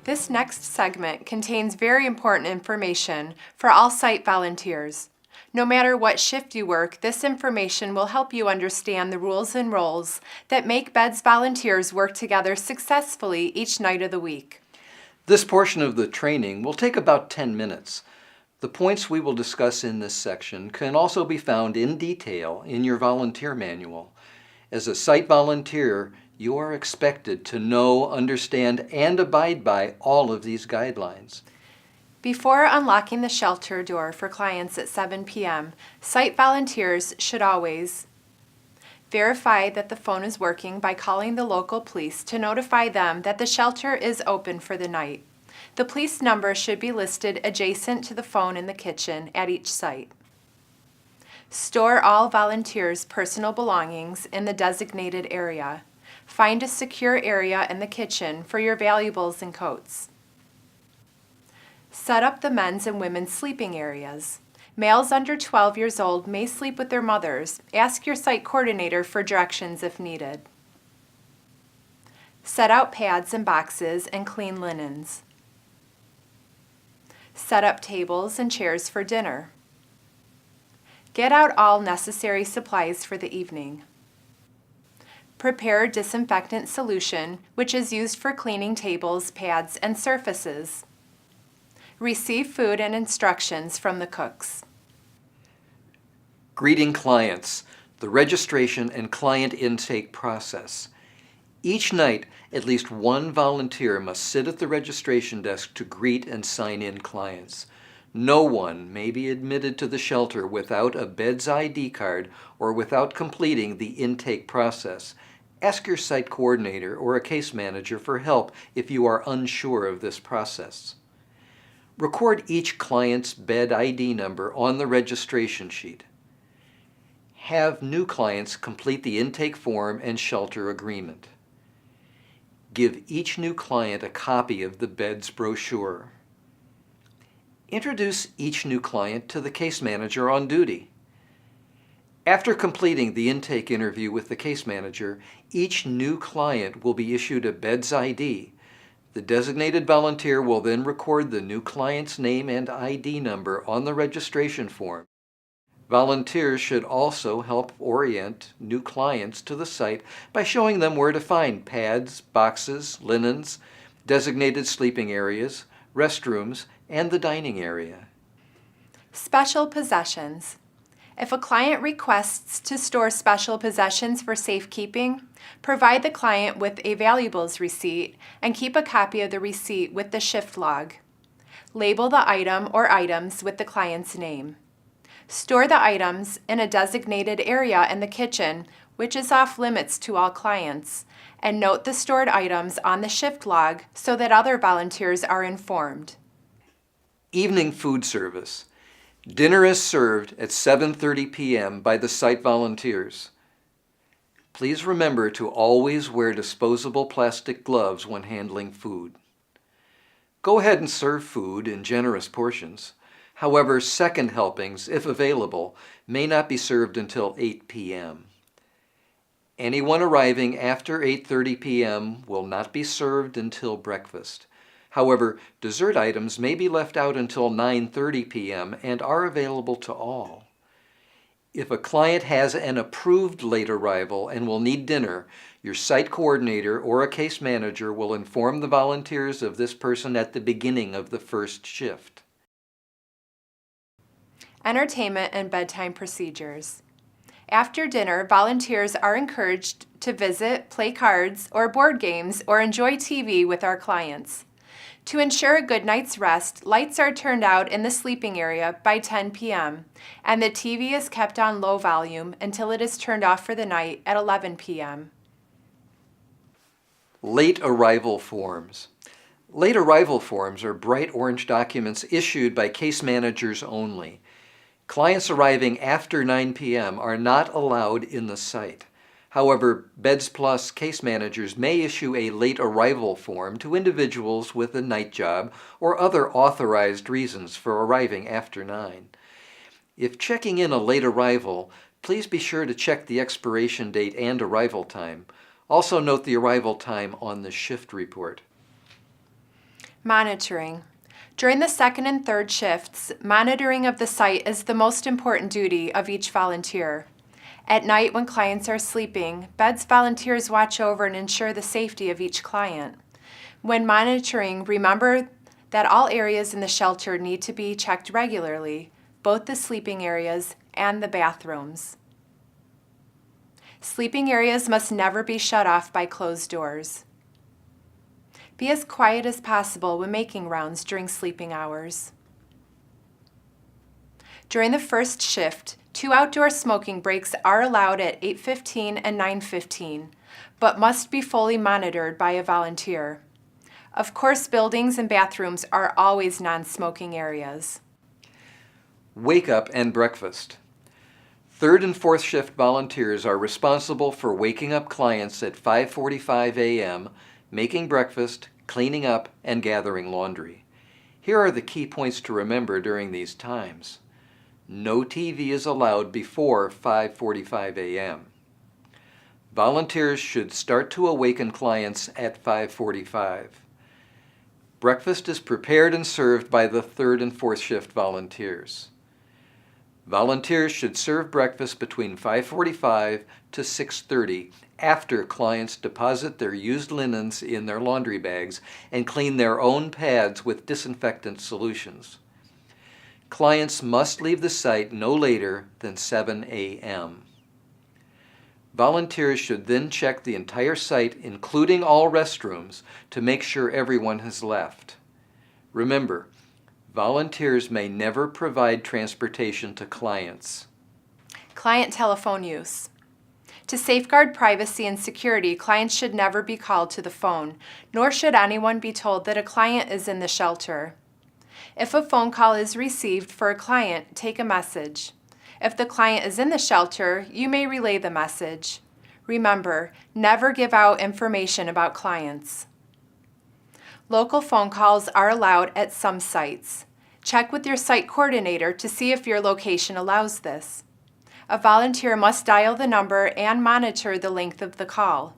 This next segment contains very important information for all site volunteers. No matter what shift you work, this information will help you understand the rules and roles that make BEDS volunteers work together successfully each night of the week. This portion of the training will take about 10 minutes. The points we will discuss in this section can also be found in detail in your volunteer manual. As a site volunteer, you are expected to know, understand, and abide by all of these guidelines. Before unlocking the shelter door for clients at 7 p.m., site volunteers should always verify that the phone is working by calling the local police to notify them that the shelter is open for the night. The police number should be listed adjacent to the phone in the kitchen at each site. Store all volunteers' personal belongings in the designated area. Find a secure area in the kitchen for your valuables and coats. Set up the men's and women's sleeping areas. Males under 12 years old may sleep with their mothers. Ask your site coordinator for directions if needed. Set out pads and boxes and clean linens. Set up tables and chairs for dinner. Get out all necessary supplies for the evening. Prepare disinfectant solution, which is used for cleaning tables, pads, and surfaces. Receive food and instructions from the cooks. Greeting clients, the registration and client intake process. Each night, at least one volunteer must sit at the registration desk to greet and sign in clients. No one may be admitted to the shelter without a BEDS ID card or without completing the intake process. Ask your site coordinator or a case manager for help if you are unsure of this process. Record each client's BED ID number on the registration sheet. Have new clients complete the intake form and shelter agreement. Give each new client a copy of the BEDS brochure. Introduce each new client to the case manager on duty. After completing the intake interview with the case manager, each new client will be issued a BEDS ID. The designated volunteer will then record the new client's name and ID number on the registration form. Volunteers should also help orient new clients to the site by showing them where to find pads, boxes, linens, designated sleeping areas, restrooms, and the dining area. Special possessions. If a client requests to store special possessions for safekeeping, provide the client with a valuables receipt and keep a copy of the receipt with the shift log. Label the item or items with the client's name. Store the items in a designated area in the kitchen, which is off limits to all clients, and note the stored items on the shift log so that other volunteers are informed. Evening food service. Dinner is served at 7:30 p.m. by the site volunteers. Please remember to always wear disposable plastic gloves when handling food. Go ahead and serve food in generous portions. However, second helpings, if available, may not be served until 8 p.m. Anyone arriving after 8:30 p.m. will not be served until breakfast. However, dessert items may be left out until 9:30 p.m. and are available to all. If a client has an approved late arrival and will need dinner, your site coordinator or a case manager will inform the volunteers of this person at the beginning of the first shift. Entertainment and bedtime procedures. After dinner, volunteers are encouraged to visit, play cards or board games, or enjoy TV with our clients. To ensure a good night's rest, lights are turned out in the sleeping area by 10 p.m., and the TV is kept on low volume until it is turned off for the night at 11 p.m. Late arrival forms. Late arrival forms are bright orange documents issued by case managers only. Clients arriving after 9 p.m. are not allowed in the site. However, BEDS Plus case managers may issue a late arrival form to individuals with a night job or other authorized reasons for arriving after 9. If checking in a late arrival, please be sure to check the expiration date and arrival time. Also note the arrival time on the shift report. Monitoring. During the second and third shifts, monitoring of the site is the most important duty of each volunteer. At night, when clients are sleeping, BEDS volunteers watch over and ensure the safety of each client. When monitoring, remember that all areas in the shelter need to be checked regularly, both the sleeping areas and the bathrooms. Sleeping areas must never be shut off by closed doors. Be as quiet as possible when making rounds during sleeping hours. During the first shift, 2 outdoor smoking breaks are allowed at 8:15 and 9:15, but must be fully monitored by a volunteer. Of course, buildings and bathrooms are always non-smoking areas. Wake up and breakfast. Third and fourth shift volunteers are responsible for waking up clients at 5:45 a.m., making breakfast, cleaning up, and gathering laundry. Here are the key points to remember during these times. No TV is allowed before 5:45 a.m. Volunteers should start to awaken clients at 5:45. Breakfast is prepared and served by the third and fourth shift volunteers. Volunteers should serve breakfast between 5:45 to 6:30 after clients deposit their used linens in their laundry bags and clean their own pads with disinfectant solutions. Clients must leave the site no later than 7 a.m. Volunteers should then check the entire site, including all restrooms, to make sure everyone has left. Remember, volunteers may never provide transportation to clients. Client telephone use. To safeguard privacy and security, clients should never be called to the phone, nor should anyone be told that a client is in the shelter. If a phone call is received for a client, take a message. If the client is in the shelter, you may relay the message. Remember, never give out information about clients. Local phone calls are allowed at some sites. Check with your site coordinator to see if your location allows this. A volunteer must dial the number and monitor the length of the call.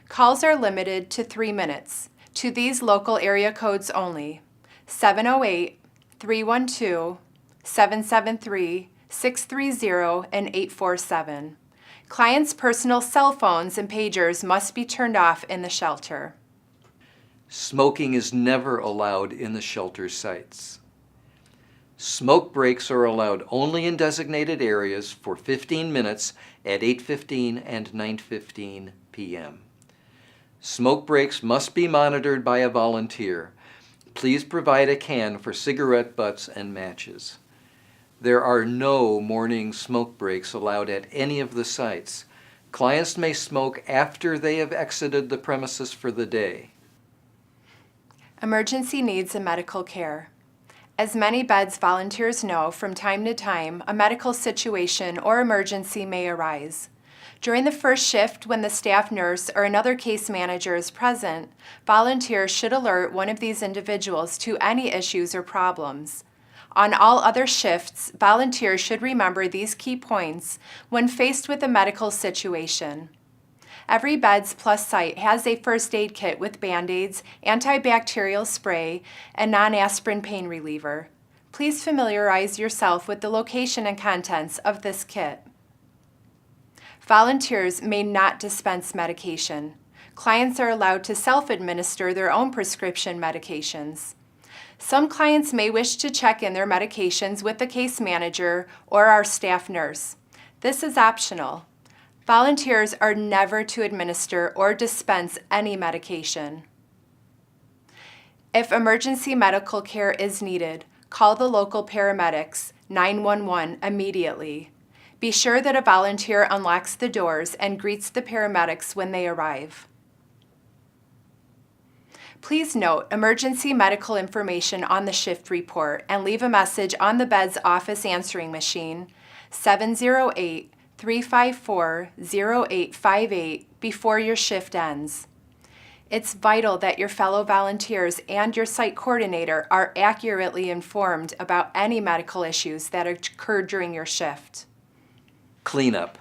Calls are limited to 3 minutes, to these local area codes only: 708-312-773-630 and 847. Clients' personal cell phones and pagers must be turned off in the shelter. Smoking is never allowed in the shelter sites. Smoke breaks are allowed only in designated areas for 15 minutes at 8:15 and 9:15 p.m. Smoke breaks must be monitored by a volunteer. Please provide a can for cigarette butts and matches. There are no morning smoke breaks allowed at any of the sites. Clients may smoke after they have exited the premises for the day. Emergency needs and medical care. As many BEDS volunteers know, from time to time, a medical situation or emergency may arise. During the first shift, when the staff nurse or another case manager is present, volunteers should alert one of these individuals to any issues or problems. On all other shifts, volunteers should remember these key points when faced with a medical situation. Every BEDS Plus site has a first aid kit with Band-Aids, antibacterial spray, and non-aspirin pain reliever. Please familiarize yourself with the location and contents of this kit. Volunteers may not dispense medication. Clients are allowed to self-administer their own prescription medications. Some clients may wish to check in their medications with the case manager or our staff nurse. This is optional. Volunteers are never to administer or dispense any medication. If emergency medical care is needed, call the local paramedics, 911, immediately. Be sure that a volunteer unlocks the doors and greets the paramedics when they arrive. Please note emergency medical information on the shift report and leave a message on the BEDS office answering machine, 708-354-0858, before your shift ends. It's vital that your fellow volunteers and your site coordinator are accurately informed about any medical issues that occur during your shift. Cleanup.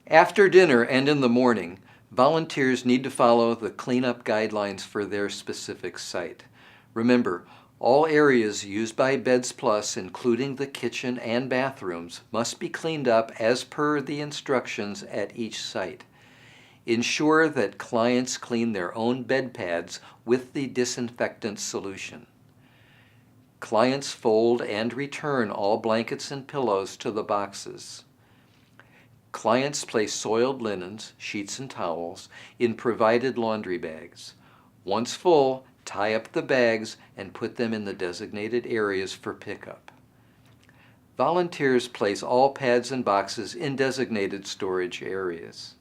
After dinner and in the morning, Volunteers need to follow the cleanup guidelines for their specific site. Remember, all areas used by Beds Plus, including the kitchen and bathrooms, must be cleaned up as per the instructions at each site. Ensure that clients clean their own bed pads with the disinfectant solution. Clients fold and return all blankets and pillows to the boxes. Clients place soiled linens, sheets, and towels in provided laundry bags. Once full, tie up the bags and put them in the designated areas for pickup. Volunteers place all pads and boxes in designated storage areas.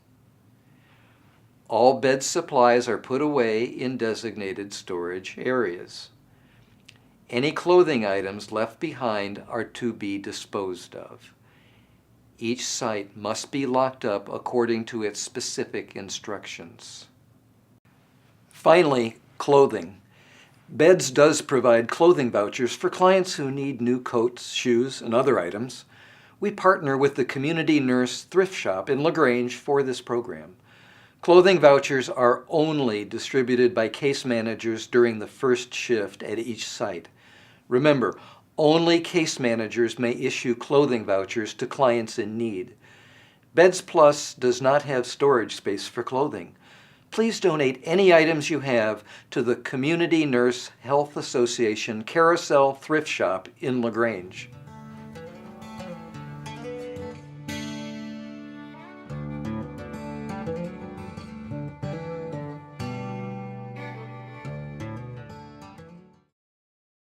All bed supplies are put away in designated storage areas. Any clothing items left behind are to be disposed of. Each site must be locked up according to its specific instructions. Finally, clothing. Beds does provide clothing vouchers for clients who need new coats, shoes, and other items. We partner with the Community Nurse Thrift Shop in LaGrange for this program. Clothing vouchers are only distributed by case managers during the first shift at each site. Remember, only case managers may issue clothing vouchers to clients in need. Beds Plus does not have storage space for clothing. Please donate any items you have to the Community Nurse Health Association Carousel Thrift Shop in LaGrange.